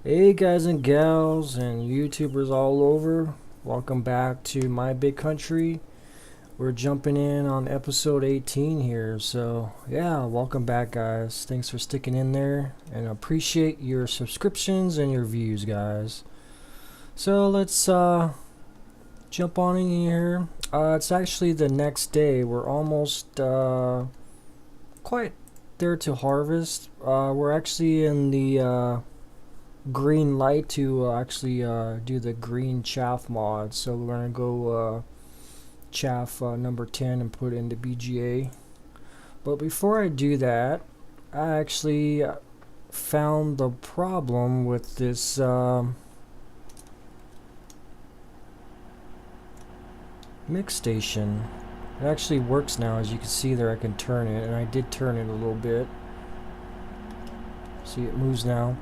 Hey guys and gals and YouTubers all over, welcome back to my big country. We're jumping in on episode 18 here, so yeah, welcome back guys. Thanks for sticking in there and appreciate your subscriptions and your views guys. So let's jump on in here. It's actually the next day. We're almost quite there to harvest. We're actually in the green light to actually do the green chaff mod. So we're gonna go chaff number 10 and put it into BGA. But before I do that, I actually found the problem with this mix station. It actually works now, as you can see there. I can turn it, and I did turn it a little bit. See, it moves now.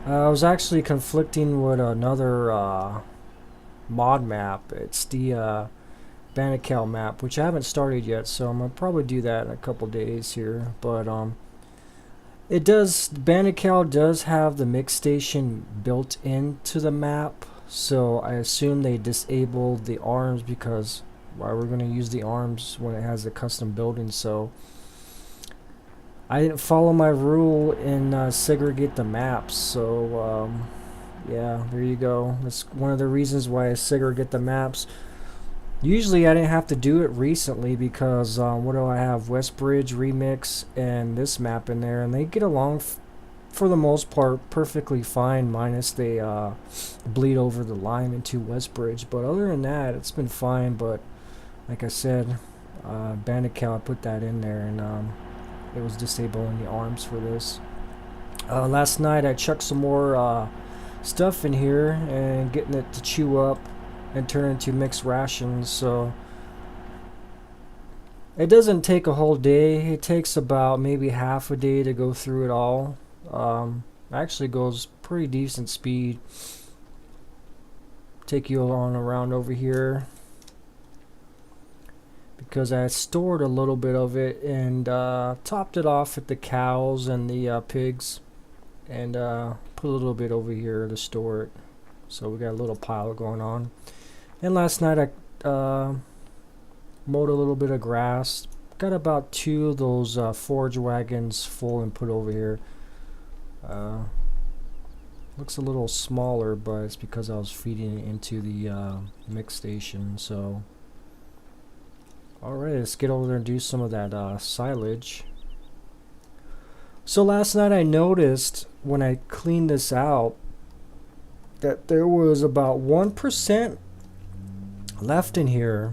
I was actually conflicting with another mod map. It's the Bannecal map, which I haven't started yet, so I'm gonna probably do that in a couple days here. But it does. Bannecal does have the mix station built into the map, so I assume they disabled the arms because why we're gonna use the arms when it has a custom building. So I didn't follow my rule and segregate the maps. So yeah, there you go. That's one of the reasons why I segregate the maps. Usually I didn't have to do it recently because what do I have? Westbridge Remix and this map in there, and they get along for the most part perfectly fine, minus they bleed over the line into Westbridge. But other than that, it's been fine. But like I said, Bandicoot, I put that in there, and it was disabling the arms for this. Last night I chucked some more stuff in here and getting it to chew up and turn into mixed rations. So it doesn't take a whole day. It takes about maybe half a day to go through it all. Actually goes pretty decent speed. Take you on around over here because I stored a little bit of it and topped it off with the cows and the pigs, and put a little bit over here to store it. So we got a little pile going on. And last night I mowed a little bit of grass. Got about two of those forage wagons full and put over here. Looks a little smaller, but it's because I was feeding it into the mix station. So, alright, let's get over there and do some of that silage. So last night I noticed when I cleaned this out that there was about 1% left in here.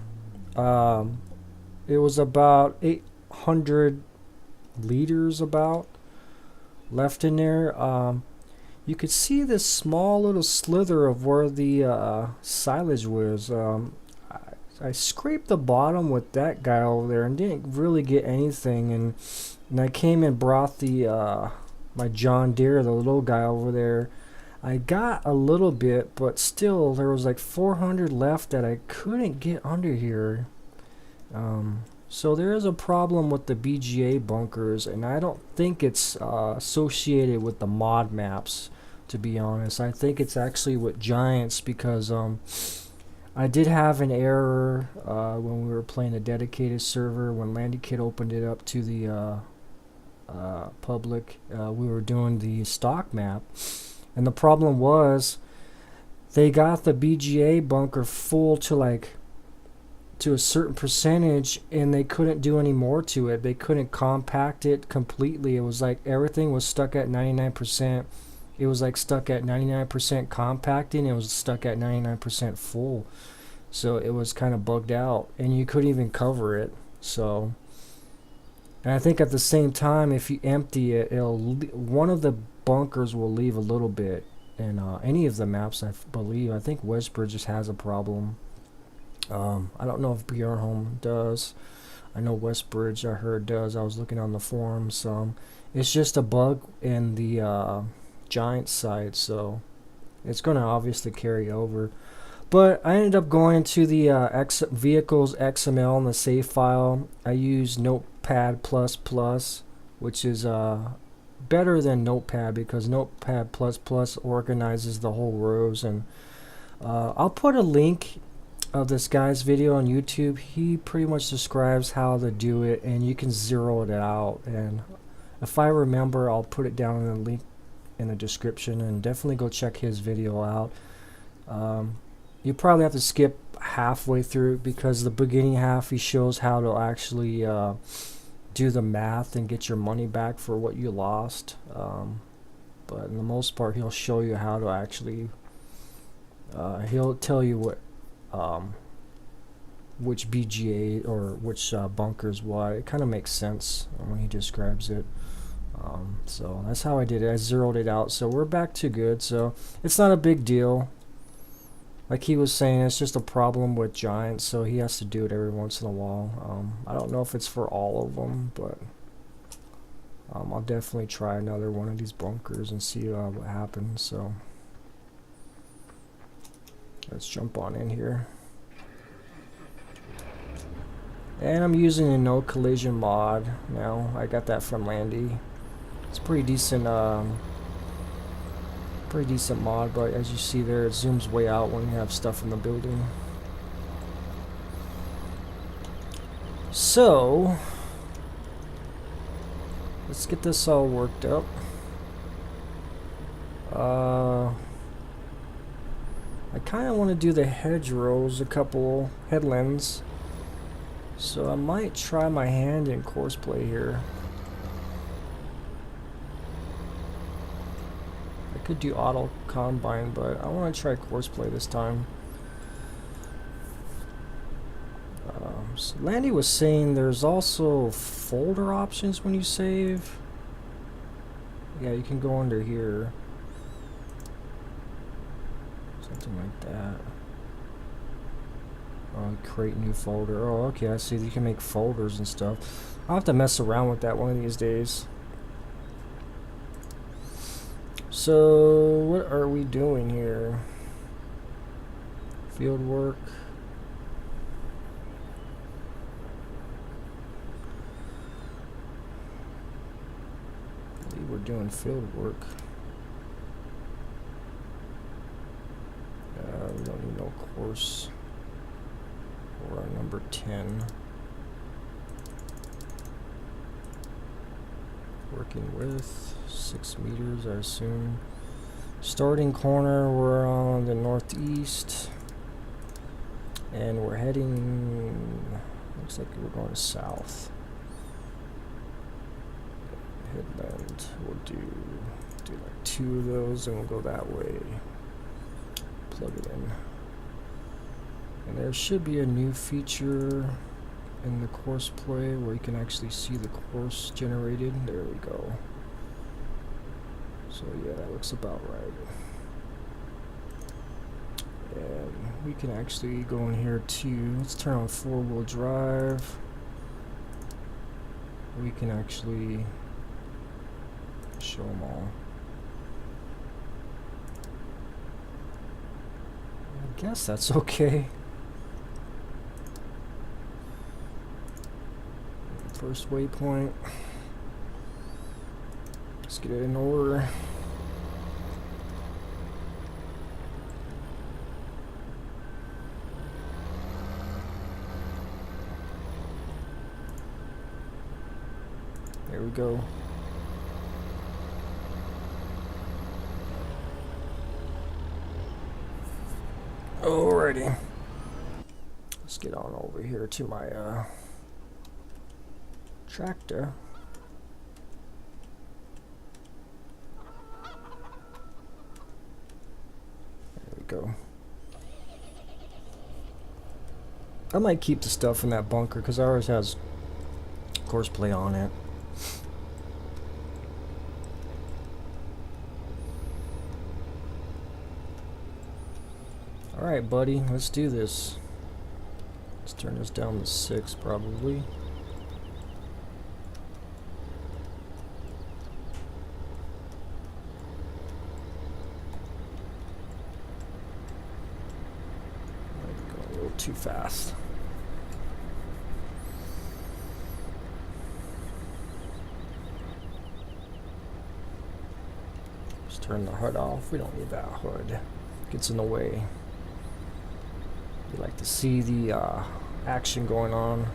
It was about 800 liters about left in there. You could see this small little slither of where the silage was. I scraped the bottom with that guy over there and didn't really get anything. And I came and brought the my John Deere, the little guy over there. I got a little bit, but still there was like 400 left that I couldn't get under here. So there is a problem with the BGA bunkers, and I don't think it's associated with the mod maps, to be honest. I think it's actually with Giants because I did have an error when we were playing a dedicated server. When Landy Kid opened it up to the public, we were doing the stock map, and the problem was they got the BGA bunker full to a certain percentage, and they couldn't do any more to it. They couldn't compact it completely. It was like everything was stuck at 99%. It was like stuck at 99% compacting. It was stuck at 99% full. So it was kind of bugged out, and you couldn't even cover it. So, and I think at the same time, if you empty it, one of the bunkers will leave a little bit. And any of the maps, I believe, I think Westbridge just has a problem. I don't know if Bjornholm does. I know Westbridge, I heard, does. I was looking on the forums. It's just a bug in the Giant side, so it's going to obviously carry over. But I ended up going to the vehicles XML in the save file. I used Notepad++, which is better than Notepad because Notepad++ organizes the whole rows. And I'll put a link of this guy's video on YouTube. He pretty much describes how to do it, and you can zero it out. And if I remember, I'll put it down in the link in the description, and definitely go check his video out. You probably have to skip halfway through because the beginning half he shows how to actually do the math and get your money back for what you lost. But in the most part, he'll show you how to actually he'll tell you what which BGA or which bunkers what. It kind of makes sense when he describes it. So that's how I did it. I zeroed it out, so we're back to good. So it's not a big deal. Like he was saying, it's just a problem with giants, so he has to do it every once in a while. I don't know if it's for all of them, but I'll definitely try another one of these bunkers and see what happens. So let's jump on in here. And I'm using a no collision mod now. I got that from Landy. It's pretty decent mod, but as you see there, it zooms way out when you have stuff in the building. So let's get this all worked up. I kind of want to do the hedgerows, a couple headlands, so I might try my hand in courseplay here. Could do auto combine, but I want to try courseplay this time. So Landy was saying there's also folder options when you save. Yeah, you can go under here, something like that. Oh, create new folder. Oh, okay, I see. You can make folders and stuff. I'll have to mess around with that one of these days. So what are we doing here? Field work. I believe we're doing field work. We don't need no course. We're on number 10. Working with 6 meters, I assume. Starting corner, we're on the northeast, and we're heading, looks like we're going south. Headland, we'll do like 2 of those, and we'll go that way. Plug it in. And there should be a new feature in the course play where you can actually see the course generated. There we go. So yeah, that looks about right. And we can actually go in here too. Let's turn on 4-wheel drive. We can actually show them all. I guess that's okay. First waypoint. Let's get it in order. There we go. Alrighty. Let's get on over here to my tractor. There we go. I might keep the stuff in that bunker because ours has courseplay on it. Alright, buddy, let's do this. Let's turn this down to 6 probably. Too fast. Turn the HUD off. We don't need that HUD. Gets in the way. You like to see the action going on.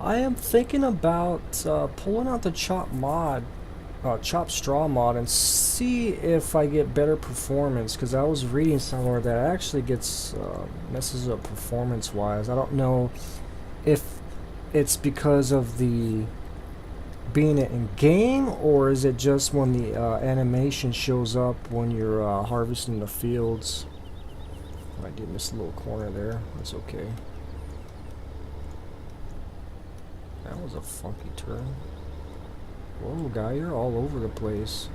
I am thinking about pulling out the chop straw mod and see if I get better performance, because I was reading somewhere that it actually gets messes up performance wise. I don't know if it's because of the being it in game, or is it just when the animation shows up when you're harvesting the fields. I did miss a little corner there. That's okay. That was a funky turn. Whoa, guy, you're all over the place.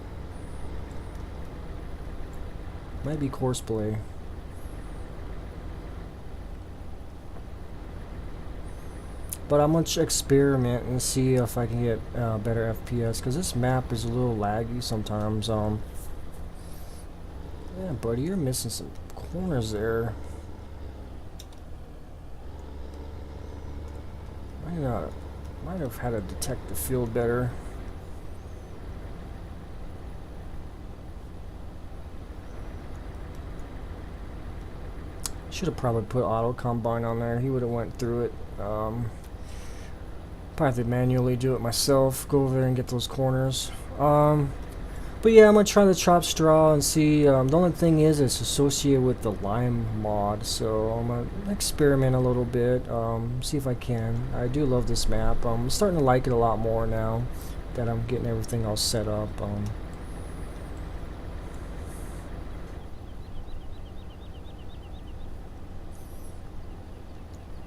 Might be courseplay. But I'm gonna experiment and see if I can get better FPS, because this map is a little laggy sometimes. Yeah, buddy, you're missing some corners there. Might have had to detect the field better. Should have probably put auto combine on there. He would have went through it. Probably have to manually do it myself. Go over there and get those corners. But yeah, I'm gonna try the chop straw and see. The only thing is, it's associated with the lime mod, so I'm gonna experiment a little bit. See if I can. I do love this map. I'm starting to like it a lot more now that I'm getting everything all set up.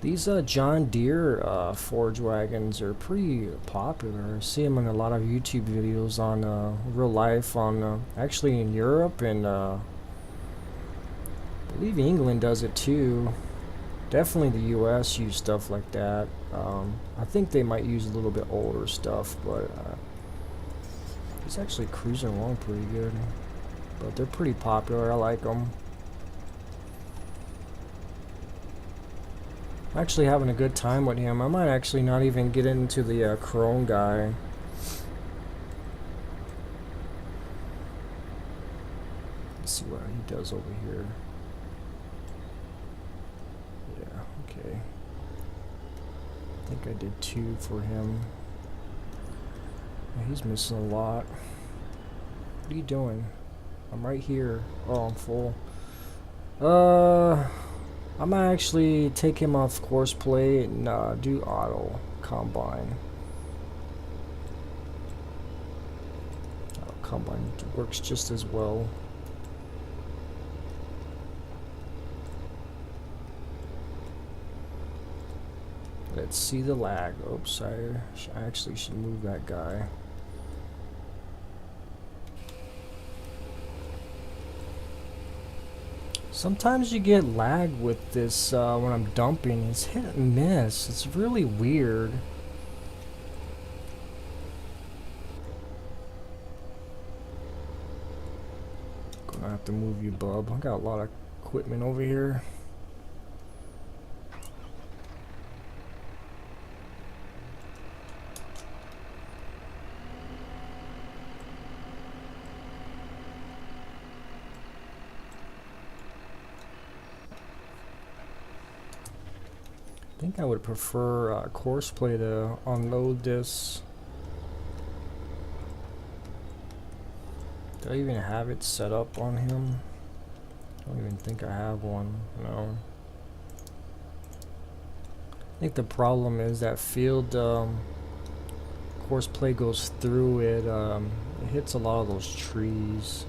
These John Deere forage wagons are pretty popular. I see them in a lot of YouTube videos on real life, on actually in Europe, and I believe England does it too. Definitely the US use stuff like that. I think they might use a little bit older stuff, but it's actually cruising along pretty good. But they're pretty popular. I like them. I'm actually having a good time with him. I might actually not even get into the Crone guy. Let's see what he does over here. Yeah, okay. I think I did 2 for him. Yeah, he's missing a lot. What are you doing? I'm right here. Oh, I'm full. I might actually take him off course play and do auto combine. Combine works just as well. Let's see the lag. Oops, I actually should move that guy. Sometimes you get lag with this when I'm dumping. It's hit and miss. It's really weird. Gonna have to move you, bub. I got a lot of equipment over here. I think I would prefer course play to unload this. Do I even have it set up on him? I don't even think I have one. No. I think the problem is that field course play goes through it. It hits a lot of those trees.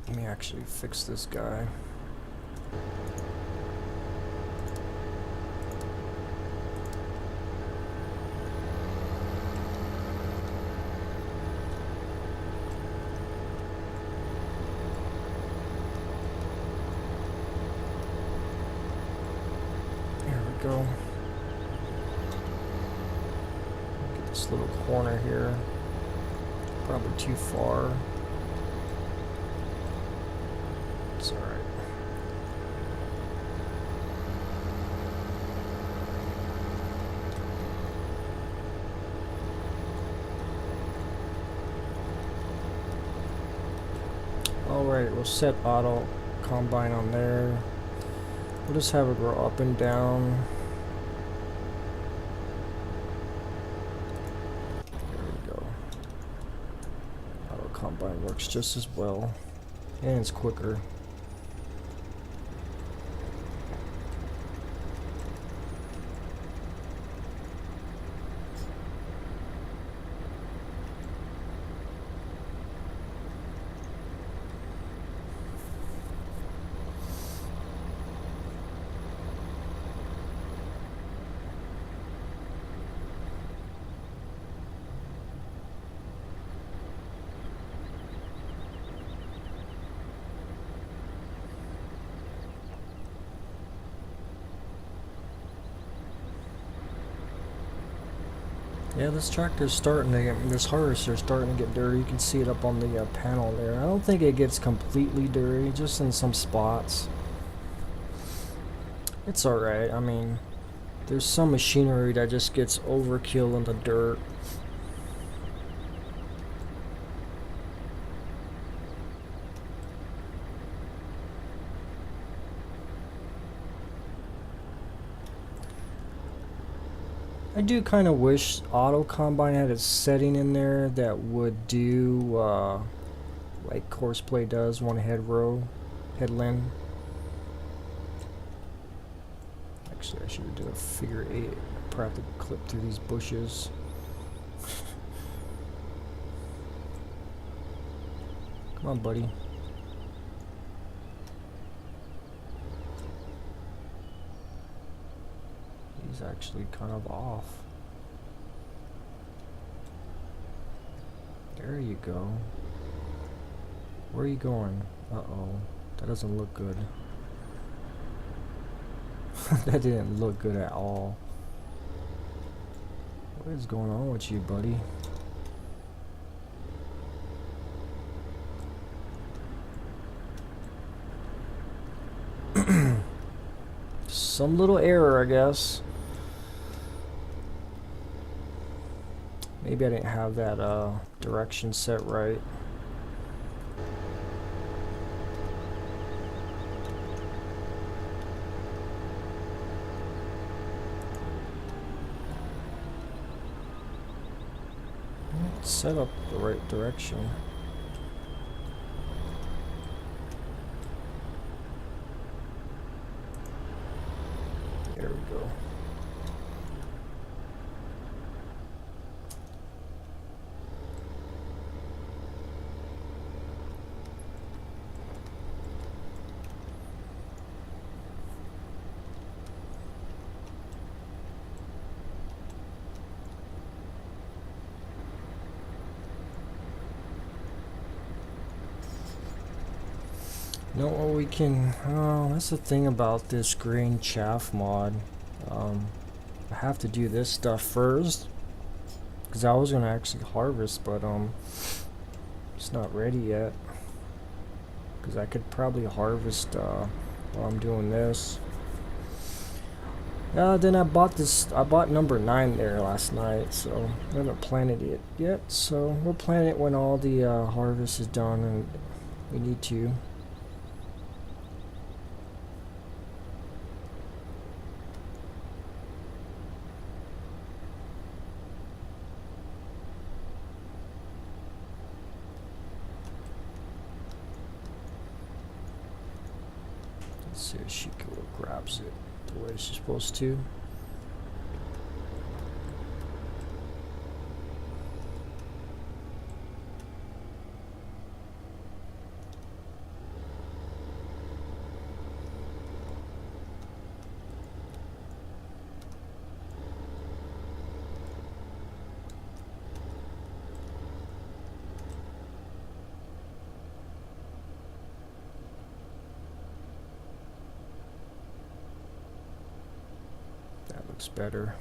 Let me actually fix this guy. There we go. this little corner here. Probably too far. It's alright. Alright, we'll set auto combine on there. We'll just have it go up and down. There we go. Auto combine works just as well. And it's quicker. Yeah, this tractor's starting to get, this harvester's starting to get dirty. You can see it up on the panel there. I don't think it gets completely dirty, just in some spots. It's alright, I mean, there's some machinery that just gets overkill in the dirt. I do kind of wish Auto Combine had a setting in there that would do like Courseplay does, one headland. Actually, I should have done a figure 8. Probably have to clip through these bushes. Come on, buddy. He's actually kind of off. There you go. Where are you going? Uh-oh. That doesn't look good. That didn't look good at all. What is going on with you, buddy? Some little error, I guess. Maybe I didn't have that direction set right. Set up the right direction. There we go. You know what we can, that's the thing about this green chaff mod. I have to do this stuff first, because I was going to actually harvest, but it's not ready yet, because I could probably harvest while I'm doing this. Then I bought number 9 there last night, so I haven't planted it yet, so we'll plant it when all the harvest is done, and we need to. Let's see if she grabs it the way she's supposed to. That looks better.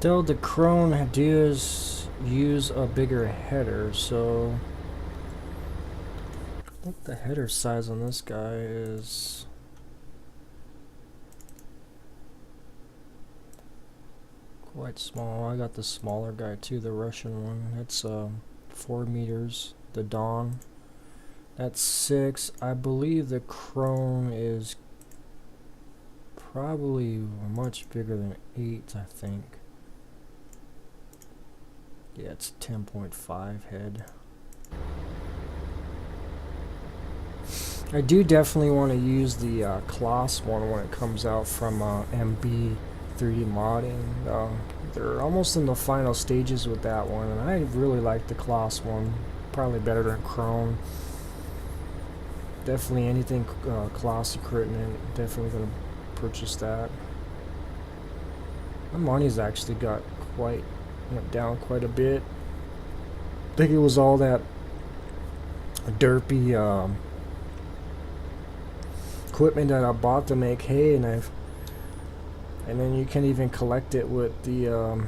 Though the Chrome does use a bigger header, so I think the header size on this guy is quite small. I got the smaller guy too, the Russian one. It's 4 meters. The Dawn. That's 6. I believe the Chrome is probably much bigger than 8, I think. Yeah, it's 10.5 head. I do definitely want to use the Kloss one when it comes out from MB 3D modding. They're almost in the final stages with that one, and I really like the Kloss one. Probably better than Chrome. Definitely anything Kloss equipment, definitely going to purchase that. My money's actually went down quite a bit. I think it was all that derpy equipment that I bought to make hay, and then you can even collect it with the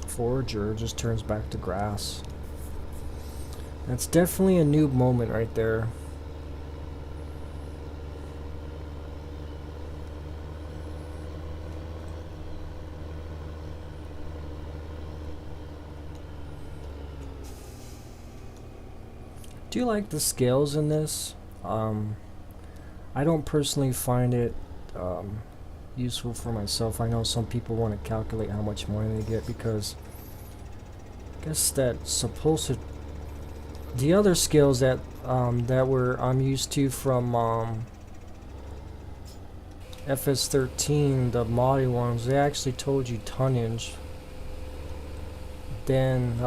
forager. It just turns back to grass. That's definitely a noob moment right there. Do you like the scales in this? I don't personally find it useful for myself. I know some people want to calculate how much money they get because I guess that's supposed to. The other scales that I'm used to from FS13, the modded ones, they actually told you tonnage than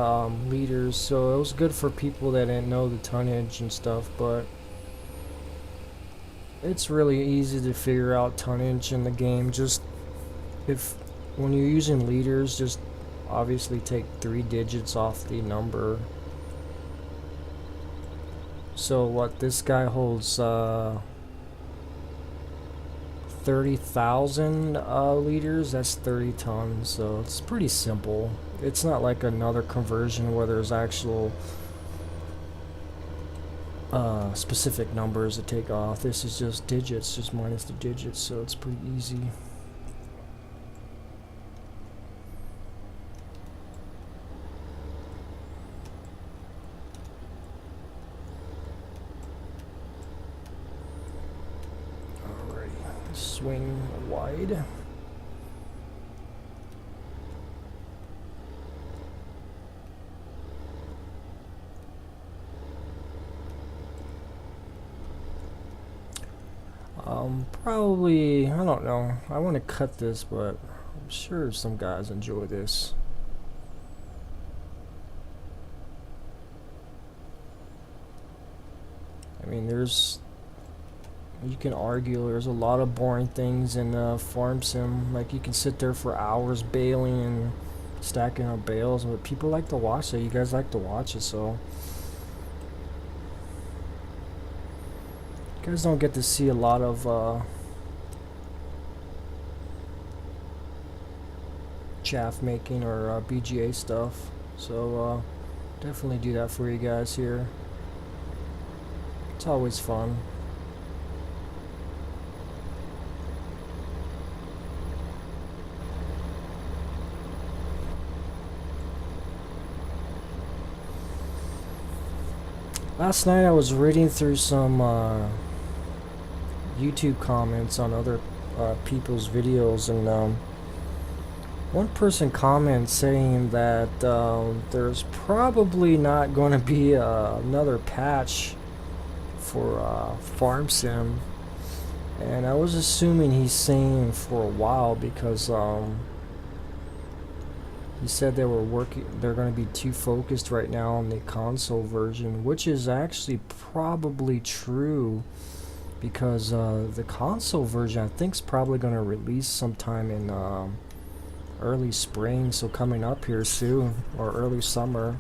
liters, so it was good for people that didn't know the tonnage and stuff, but it's really easy to figure out tonnage in the game. Just when you're using liters, just obviously take 3 digits off the number. So what, this guy holds 30,000 liters, that's 30 tons, so it's pretty simple. It's not like another conversion where there's actual specific numbers to take off. This is just digits, just minus the digits, so it's pretty easy. Alrighty, swing wide. Probably, I don't know. I want to cut this, but I'm sure some guys enjoy this. I mean, you can argue there's a lot of boring things in farm sim. Like, you can sit there for hours baling and stacking up bales, but people like to watch it. You guys like to watch it, so you guys don't get to see a lot of chaff making or BGA stuff, so definitely do that for you guys here. It's always fun. Last night I was reading through some YouTube comments on other people's videos, and one person commented saying that there's probably not going to be another patch for farm sim, and I was assuming he's saying for a while because he said they're going to be too focused right now on the console version, which is actually probably true, because the console version I think is probably going to release sometime in early spring, so coming up here soon, or early summer,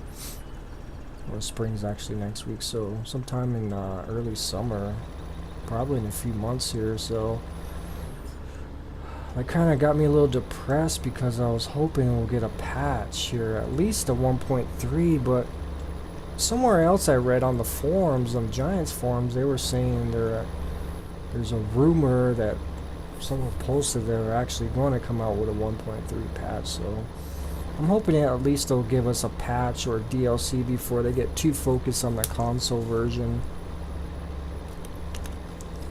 or spring's actually next week, so sometime in early summer, probably in a few months here. So That kind of got me a little depressed because I was hoping we'll get a patch here, at least a 1.3, but somewhere else I read on the forums, on Giants forums, they were saying there's a rumor that someone posted they're actually going to come out with a 1.3 patch, so I'm hoping at least they'll give us a patch or a DLC before they get too focused on the console version.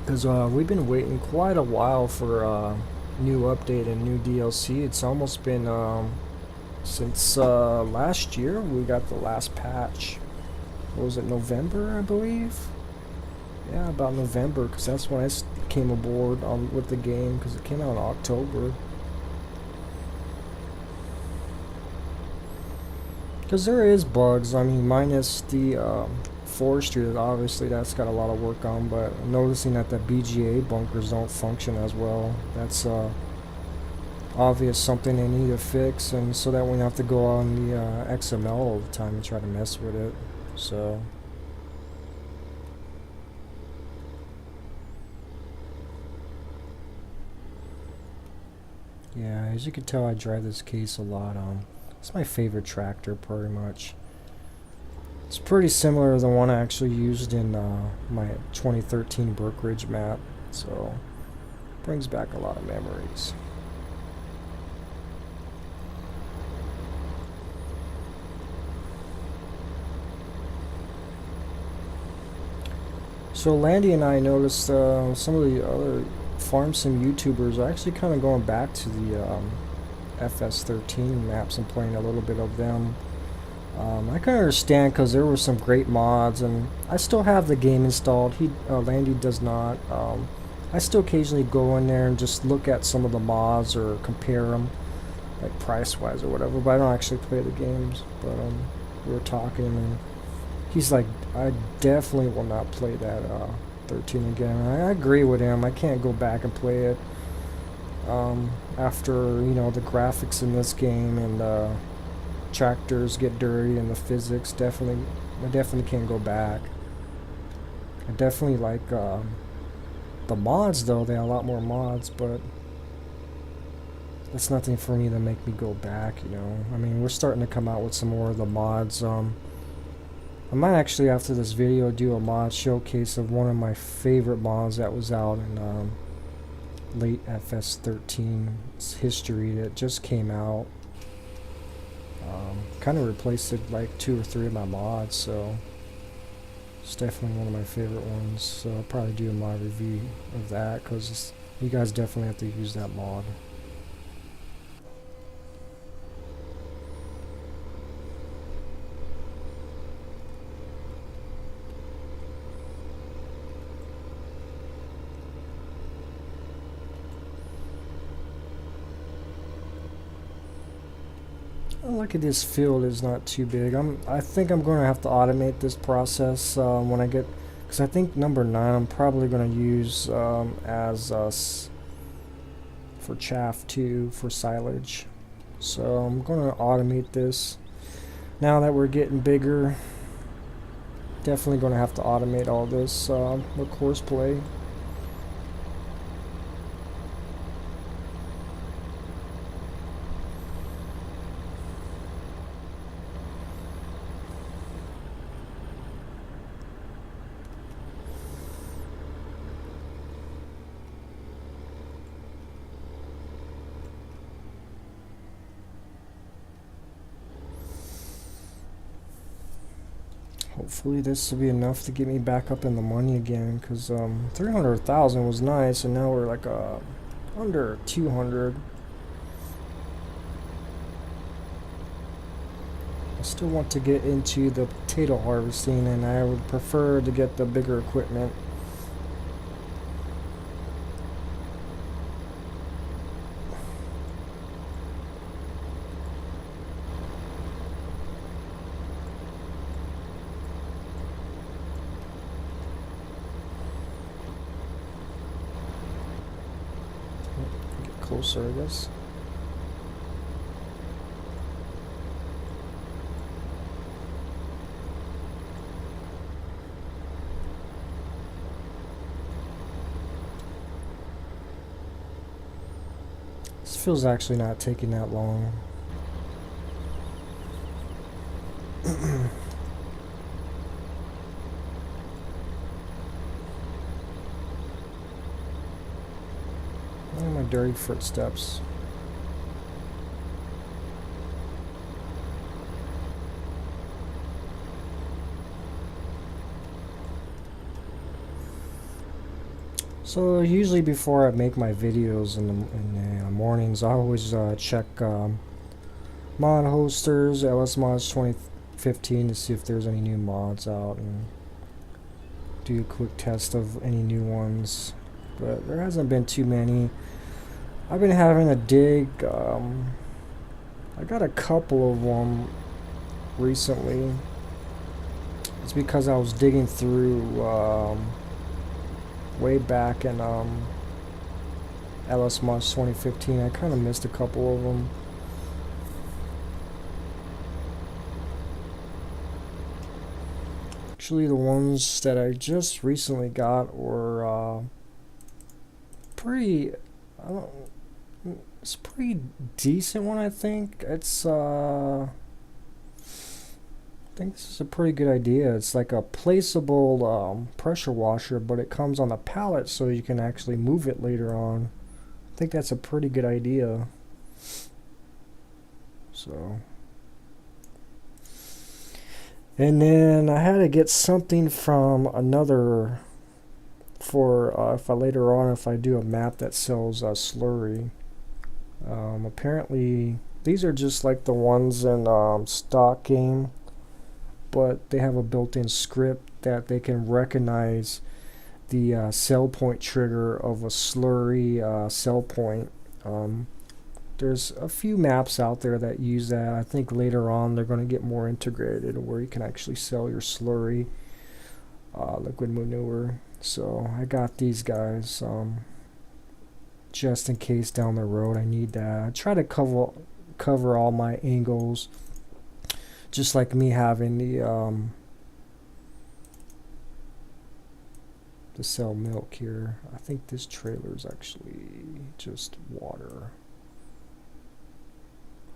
Because we've been waiting quite a while for new update and new DLC. It's almost been since last year we got the last patch. What was it, November, I believe? Yeah, about November, because that's when I came aboard with the game, because it came out in October. Because there is bugs, I mean, minus the forestry, obviously that's got a lot of work on, but I'm noticing that the BGA bunkers don't function as well. That's obvious something they need to fix, and so that we don't have to go on the XML all the time and try to mess with it. So yeah, as you can tell, I drive this case a lot. It's my favorite tractor, pretty much. It's pretty similar to the one I actually used in my 2013 Brookridge map, so brings back a lot of memories. So Landy and I noticed some of the other farm sim YouTubers are actually kind of going back to the FS13 maps and playing a little bit of them. I can understand because there were some great mods, and I still have the game installed. Landy does not. I still occasionally go in there and just look at some of the mods or compare them, like price-wise or whatever, but I don't actually play the games. But we were talking, and he's like, I definitely will not play that 13 again. I agree with him. I can't go back and play it after, you know, the graphics in this game and tractors get dirty and the physics. I definitely can't go back. I definitely like the mods, though. They have a lot more mods, but that's nothing for me to make me go back, you know. I mean, we're starting to come out with some more of the mods. I might actually, after this video, do a mod showcase of one of my favorite mods that was out in late FS13's history that just came out. Kind of replaced it like 2 or 3 of my mods, so it's definitely one of my favorite ones. So I'll probably do a mod review of that, because you guys definitely have to use that mod. Look at this field is not too big. I think I'm going to have to automate this process when I get, because I think number 9 I'm probably going to use as for chaff too, for silage. So I'm going to automate this. Now that we're getting bigger, definitely going to have to automate all this with horseplay. Hopefully this will be enough to get me back up in the money again, because 300,000 was nice, and now we're like under 200. I still want to get into the potato harvesting, and I would prefer to get the bigger equipment. Closer, I guess. This feels actually not taking that long. Look at my dirty footsteps. So usually before I make my videos in the mornings, I always check mod hosters, LS Mods 2015 to see if there's any new mods out and do a quick test of any new ones. But there hasn't been too many. I've been having a dig. I got a couple of them recently. It's because I was digging through way back in LS Mods 2015. I kind of missed a couple of them. Actually, the ones that I just recently got were pretty. It's a pretty decent one, I think. I think this is a pretty good idea. It's like a placeable pressure washer, but it comes on a pallet so you can actually move it later on. I think that's a pretty good idea. So, and then I had to get something from another for if I do a map that sells slurry. Apparently these are just like the ones in stock game, but they have a built-in script that they can recognize the sell point trigger of a slurry sell point. There's a few maps out there that use that. I think later on they're going to get more integrated where you can actually sell your slurry liquid manure. So I got these guys just in case down the road I need that. I try to cover all my angles, just like me having the sell milk here. I think this trailer is actually just water.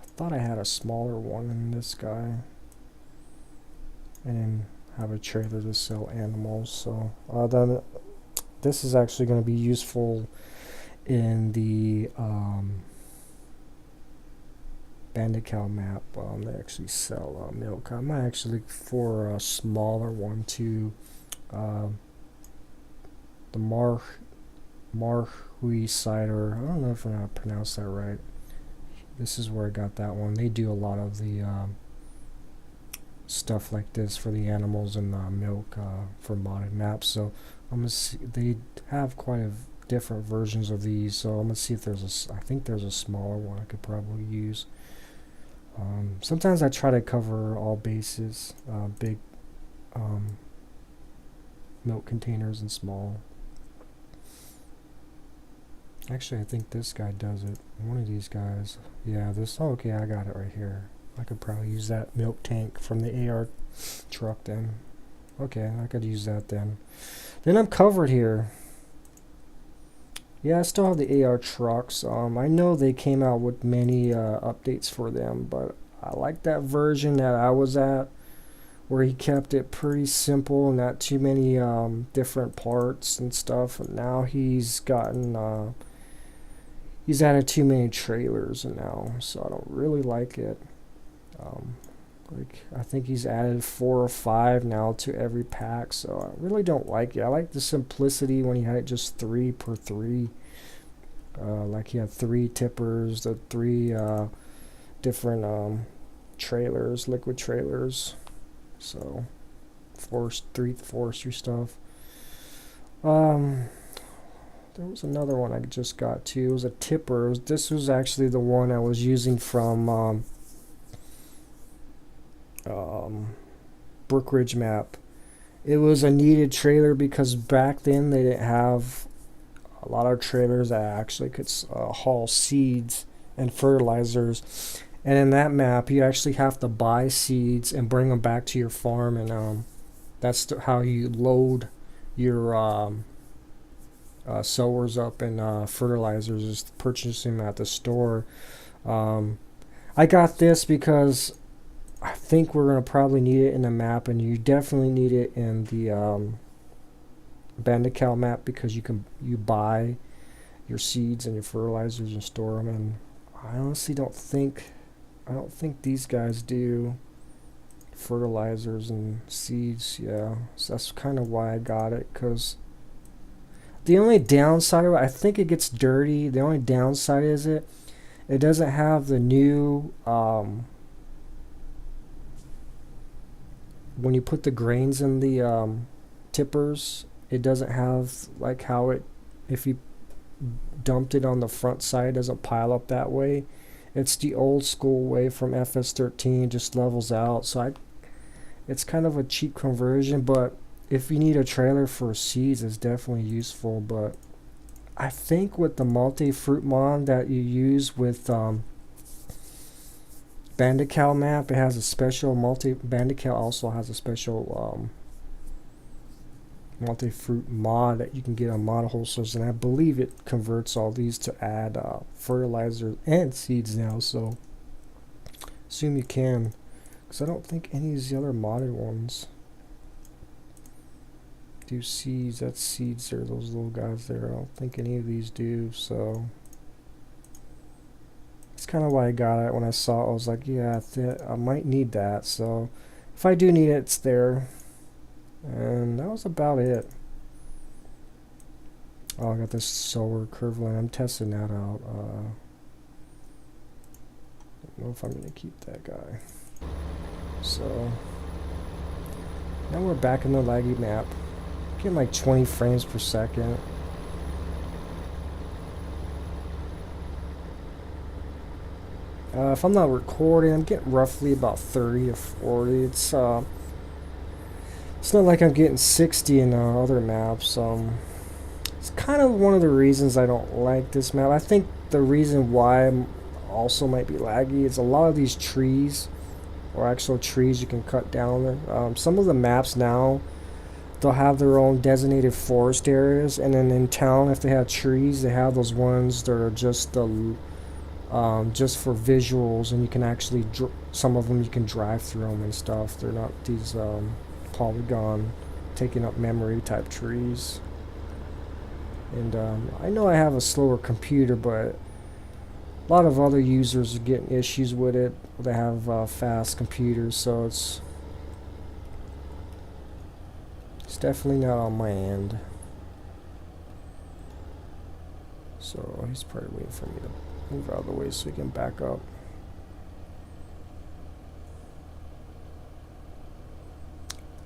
I thought I had a smaller one in this guy, and then have a trailer to sell animals. So then this is actually going to be useful in the Bandit Cow map. They actually sell milk. I might actually look for a smaller one too. The Marhui cider. I don't know if I pronounced that right. This is where I got that one. They do a lot of the stuff like this for the animals and milk for modded maps. So I'm gonna see, they have quite a different versions of these. So I'm gonna see if there's I think there's a smaller one I could probably use. Sometimes I try to cover all bases, big milk containers and small. Actually, I think this guy does it. One of these guys. Yeah, this. Oh, okay, I got it right here. I could probably use that milk tank from the AR truck then. Okay, I could use that then. Then I'm covered here. Yeah, I still have the AR trucks. I know they came out with many updates for them, but I like that version that I was at, where he kept it pretty simple, not too many different parts and stuff. And now he's gotten he's added too many trailers now, so I don't really like it. Like I think he's added 4 or 5 now to every pack, so I really don't like it. I like the simplicity when he had it just 3 per 3. Like he had 3 tippers, the 3 different trailers, liquid trailers. So 3 forestry stuff. There was another one I just got too. It was a tipper. This was actually the one I was using from Brookridge map. It was a needed trailer because back then they didn't have a lot of trailers that actually could haul seeds and fertilizers. And in that map, you actually have to buy seeds and bring them back to your farm, and that's how you load your sowers up and fertilizers, just purchasing them at the store. Um, I got this because I think we're gonna probably need it in the map, and you definitely need it in the Bandical map because you buy your seeds and your fertilizers and store them. And I honestly I don't think these guys do fertilizers and seeds. Yeah, so that's kind of why I got it. Cause the only downside of it, I think it gets dirty. The only downside is it doesn't have the new when you put the grains in the tippers, it doesn't have like how it, if you dumped it on the front side, it doesn't pile up that way. It's the old school way from FS13, just levels out. So it's kind of a cheap conversion, but if you need a trailer for seeds, it's definitely useful. But I think with the multi-fruit mod that you use with Bandical map, it has a special Bandical also has a special multi-fruit mod that you can get on mod holsters, and I believe it converts all these to add fertilizer and seeds now. So assume you can, because I don't think any of the other modded ones do seeds. That's seeds there, those little guys there. I don't think any of these do. So that's kind of why I got it. When I saw it, I was like, yeah, I might need that. So if I do need it, it's there. And that was about it. Oh, I got this solar curveline. I'm testing that out. I don't know if I'm going to keep that guy. So now we're back in the laggy map. Getting like 20 frames per second. If I'm not recording, I'm getting roughly about 30 to 40. It's not like I'm getting 60 in other maps. It's kind of one of the reasons I don't like this map. I think the reason why I'm also might be laggy is a lot of these trees, or actual trees you can cut down. Some of the maps now, they'll have their own designated forest areas, and then in town, if they have trees, they have those ones that are just just for visuals, and you can actually some of them you can drive through them and stuff. They're not these polygon taking up memory type trees. And I know I have a slower computer, but a lot of other users are getting issues with it. They have fast computers, so it's definitely not on my end. So he's probably waiting for me to move out of the way so he can back up.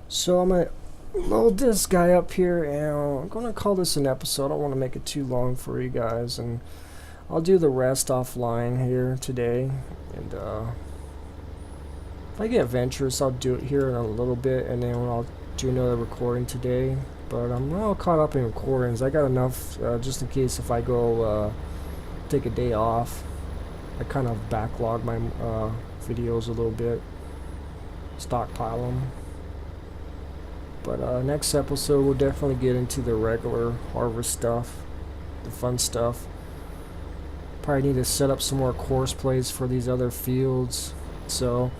So I'm gonna load this guy up here, and I'm gonna call this an episode. I don't want to make it too long for you guys, and I'll do the rest offline here today. And if I get adventurous, I'll do it here in a little bit, and then I'll do another recording today. But I'm not all caught up in recordings. I got enough just in case if I go take a day off. I kind of backlog my videos a little bit, stockpile them. But next episode we'll definitely get into the regular harvest stuff, the fun stuff. Probably need to set up some more course plays for these other fields. So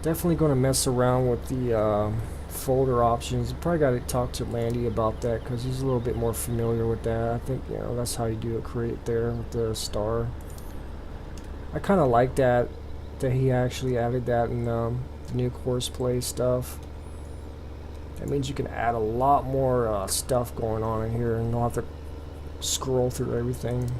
definitely going to mess around with the folder options. Probably got to talk to Landy about that because he's a little bit more familiar with that. I think that's how you do it. Create there with the star. I kind of like that he actually added that in the new course play stuff. That means you can add a lot more stuff going on in here, and you don't have to scroll through everything.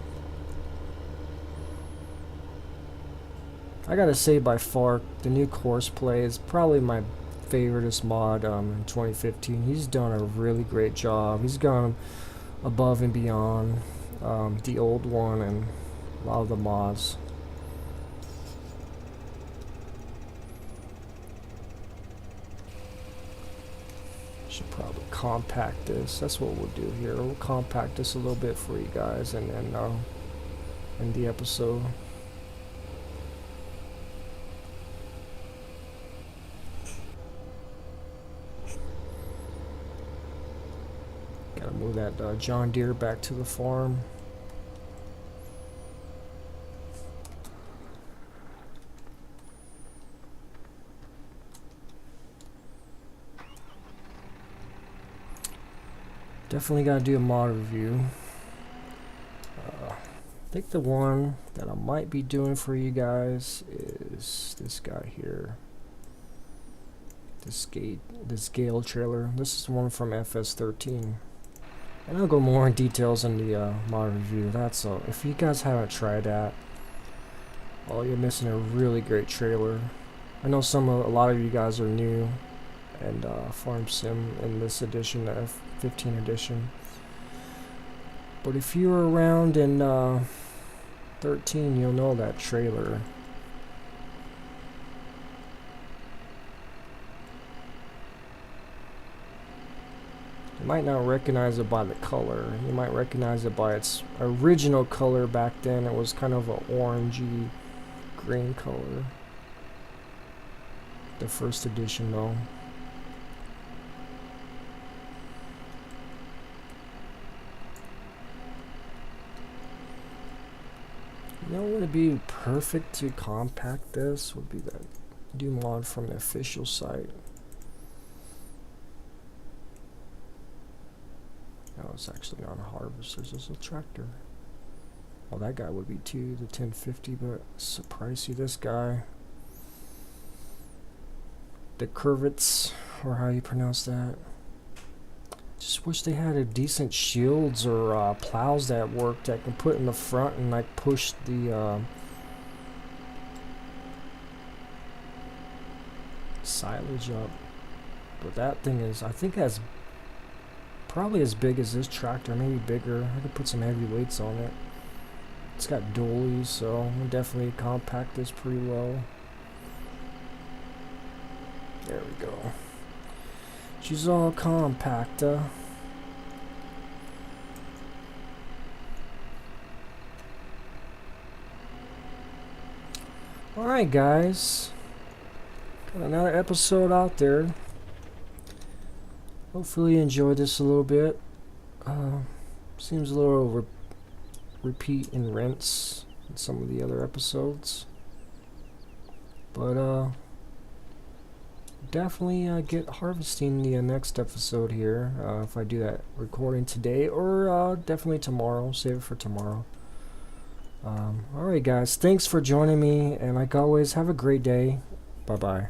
I gotta say, by far, the new course play is probably my favoriteest mod in 2015. He's done a really great job. He's gone above and beyond the old one and a lot of the mods. Should probably compact this. That's what we'll do here. We'll compact this a little bit for you guys, and then end the episode. Gotta Move that John Deere back to the farm. Definitely got to do a mod review. I think the one that I might be doing for you guys is this guy here. This Gale trailer. This is one from FS13. And I'll go more in details in the mod review. That's all. If you guys haven't tried that, oh, you're missing a really great trailer. I know a lot of you guys are new and farm sim in this edition, the F15 edition. But if you were around in 13, you'll know that trailer. You might not recognize it by the color. You might recognize it by its original color back then. It was kind of an orangey green color. The first edition though. You know what would be perfect to compact this would be that do mod from the official site. No, it's actually not a harvester, it's just a tractor. Well, that guy would be too, the 1050, but it's pricey. This guy, the Curvets, or how you pronounce that. Just wish they had a decent shields or plows that worked that can put in the front and like push the silage up. But that thing is, I think that's probably as big as this tractor, maybe bigger. I could put some heavy weights on it. It's got dollies, so we'll definitely compact this pretty well. There we go. She's all compact. Alright guys, got another episode out there. Hopefully you enjoyed this a little bit. Seems a little repeat and rinse in some of the other episodes. But definitely get harvesting the next episode here. If I do that recording today or definitely tomorrow. Save it for tomorrow. Alright guys, thanks for joining me, and like always, have a great day. Bye bye.